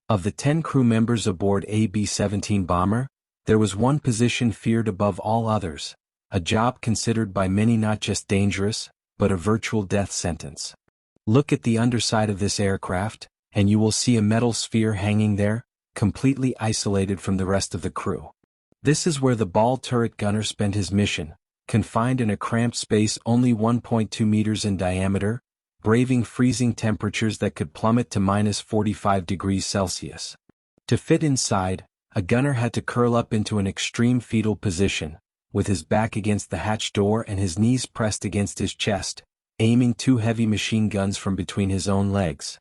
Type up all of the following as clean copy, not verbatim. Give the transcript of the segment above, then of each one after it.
Of the 10 crew members aboard a B-17 bomber, there was one position feared above all others, a job considered by many not just dangerous, but a virtual death sentence. Look at the underside of this aircraft, and you will see a metal sphere hanging there, completely isolated from the rest of the crew. This is where the ball turret gunner spent his mission, confined in a cramped space only 1.2 meters in diameter, braving freezing temperatures that could plummet to minus 45 degrees Celsius. To fit inside, a gunner had to curl up into an extreme fetal position, with his back against the hatch door and his knees pressed against his chest, aiming 2 heavy machine guns from between his own legs.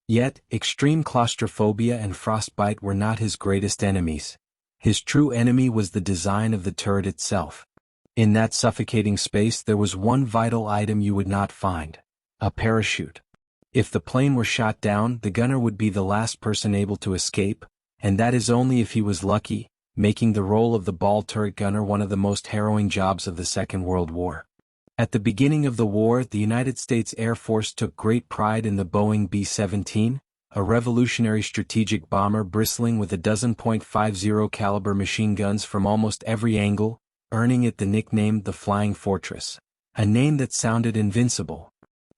Yet, extreme claustrophobia and frostbite were not his greatest enemies. His true enemy was the design of the turret itself. In that suffocating space there was one vital item you would not find: a parachute. If the plane were shot down, the gunner would be the last person able to escape, and that is only if he was lucky, making the role of the ball turret gunner one of the most harrowing jobs of the Second World War. At the beginning of the war, the United States Air Force took great pride in the Boeing B-17, a revolutionary strategic bomber bristling with a dozen .50 caliber machine guns from almost every angle, earning it the nickname the Flying Fortress, a name that sounded invincible.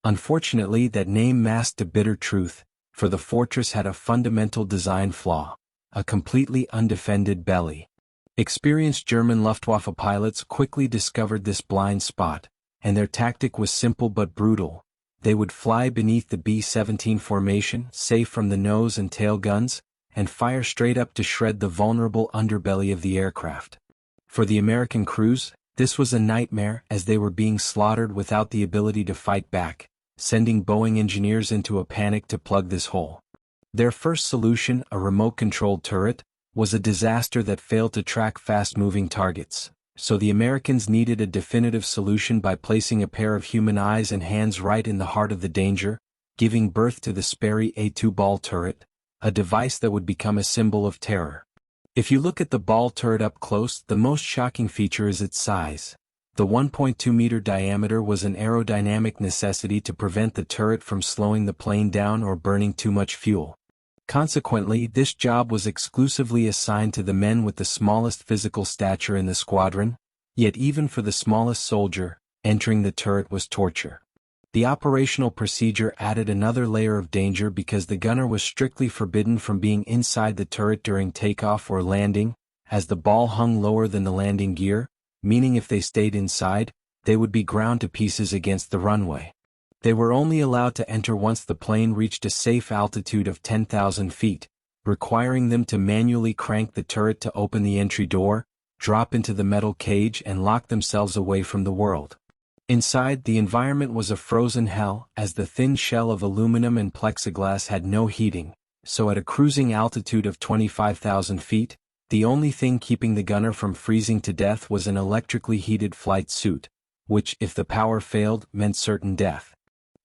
Unfortunately, that name masked a bitter truth, for the Fortress had a fundamental design flaw: a completely undefended belly. Experienced German Luftwaffe pilots quickly discovered this blind spot, and their tactic was simple but brutal. They would fly beneath the B-17 formation, safe from the nose and tail guns, and fire straight up to shred the vulnerable underbelly of the aircraft. For the American crews, this was a nightmare, as they were being slaughtered without the ability to fight back, sending Boeing engineers into a panic to plug this hole. Their first solution, a remote-controlled turret, was a disaster that failed to track fast-moving targets. So the Americans needed a definitive solution by placing a pair of human eyes and hands right in the heart of the danger, giving birth to the Sperry A2 ball turret, a device that would become a symbol of terror. If you look at the ball turret up close, the most shocking feature is its size. The 1.2-meter diameter was an aerodynamic necessity to prevent the turret from slowing the plane down or burning too much fuel. Consequently, this job was exclusively assigned to the men with the smallest physical stature in the squadron, yet even for the smallest soldier, entering the turret was torture. The operational procedure added another layer of danger because the gunner was strictly forbidden from being inside the turret during takeoff or landing, as the ball hung lower than the landing gear, meaning if they stayed inside, they would be ground to pieces against the runway. They were only allowed to enter once the plane reached a safe altitude of 10,000 feet, requiring them to manually crank the turret to open the entry door, drop into the metal cage and lock themselves away from the world. Inside, the environment was a frozen hell, as the thin shell of aluminum and plexiglass had no heating, so at a cruising altitude of 25,000 feet, the only thing keeping the gunner from freezing to death was an electrically heated flight suit, which, if the power failed, meant certain death.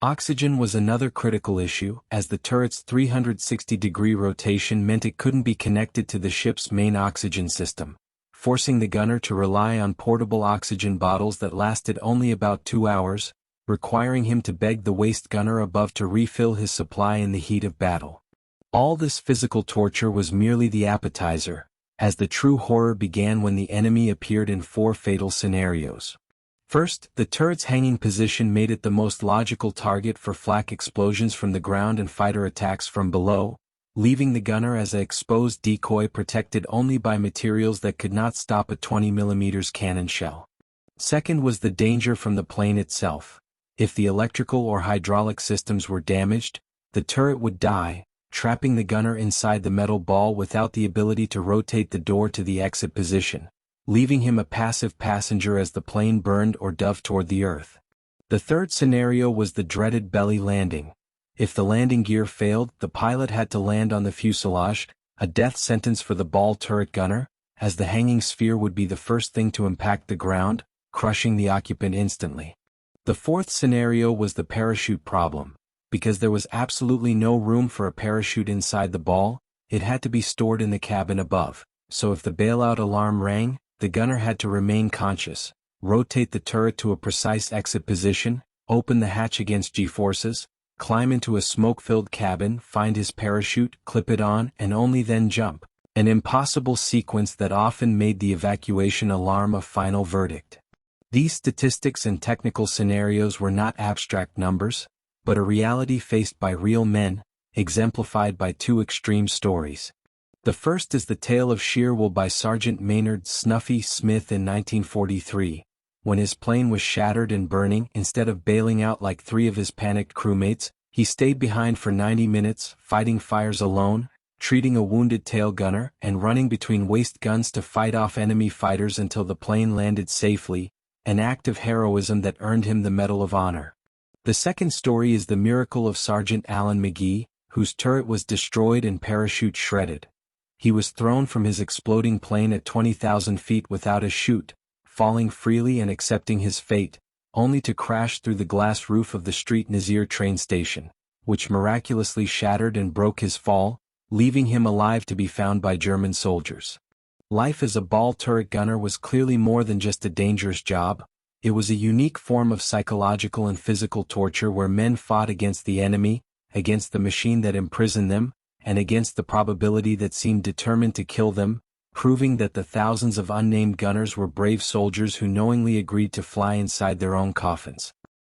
Oxygen was another critical issue, as the turret's 360-degree rotation meant it couldn't be connected to the ship's main oxygen system, forcing the gunner to rely on portable oxygen bottles that lasted only about 2 hours, requiring him to beg the waist gunner above to refill his supply in the heat of battle. All this physical torture was merely the appetizer, as the true horror began when the enemy appeared in 4 fatal scenarios. First, the turret's hanging position made it the most logical target for flak explosions from the ground and fighter attacks from below, leaving the gunner as an exposed decoy protected only by materials that could not stop a 20mm cannon shell. Second was the danger from the plane itself. If the electrical or hydraulic systems were damaged, the turret would die, trapping the gunner inside the metal ball without the ability to rotate the door to the exit position, leaving him a passive passenger as the plane burned or dove toward the earth. The third scenario was the dreaded belly landing. If the landing gear failed, the pilot had to land on the fuselage, a death sentence for the ball turret gunner, as the hanging sphere would be the first thing to impact the ground, crushing the occupant instantly. The fourth scenario was the parachute problem. Because there was absolutely no room for a parachute inside the ball, it had to be stored in the cabin above, so if the bailout alarm rang, the gunner had to remain conscious, rotate the turret to a precise exit position, open the hatch against G-forces, climb into a smoke-filled cabin, find his parachute, clip it on, and only then jump. An impossible sequence that often made the evacuation alarm a final verdict. These statistics and technical scenarios were not abstract numbers, but a reality faced by real men, exemplified by two extreme stories. The first is the tale of sheer will by Sergeant Maynard "Snuffy" Smith in 1943, when his plane was shattered and burning. Instead of bailing out like three of his panicked crewmates, he stayed behind for 90 minutes, fighting fires alone, treating a wounded tail gunner, and running between waist guns to fight off enemy fighters until the plane landed safely, an act of heroism that earned him the Medal of Honor. The second story is the miracle of Sergeant Alan McGee, whose turret was destroyed and parachute shredded. He was thrown from his exploding plane at 20,000 feet without a chute, falling freely and accepting his fate, only to crash through the glass roof of the Street Nazir train station, which miraculously shattered and broke his fall, leaving him alive to be found by German soldiers. Life as a ball turret gunner was clearly more than just a dangerous job. It was a unique form of psychological and physical torture where men fought against the enemy, against the machine that imprisoned them, and against the probability that seemed determined to kill them, proving that the thousands of unnamed gunners were brave soldiers who knowingly agreed to fly inside their own coffins.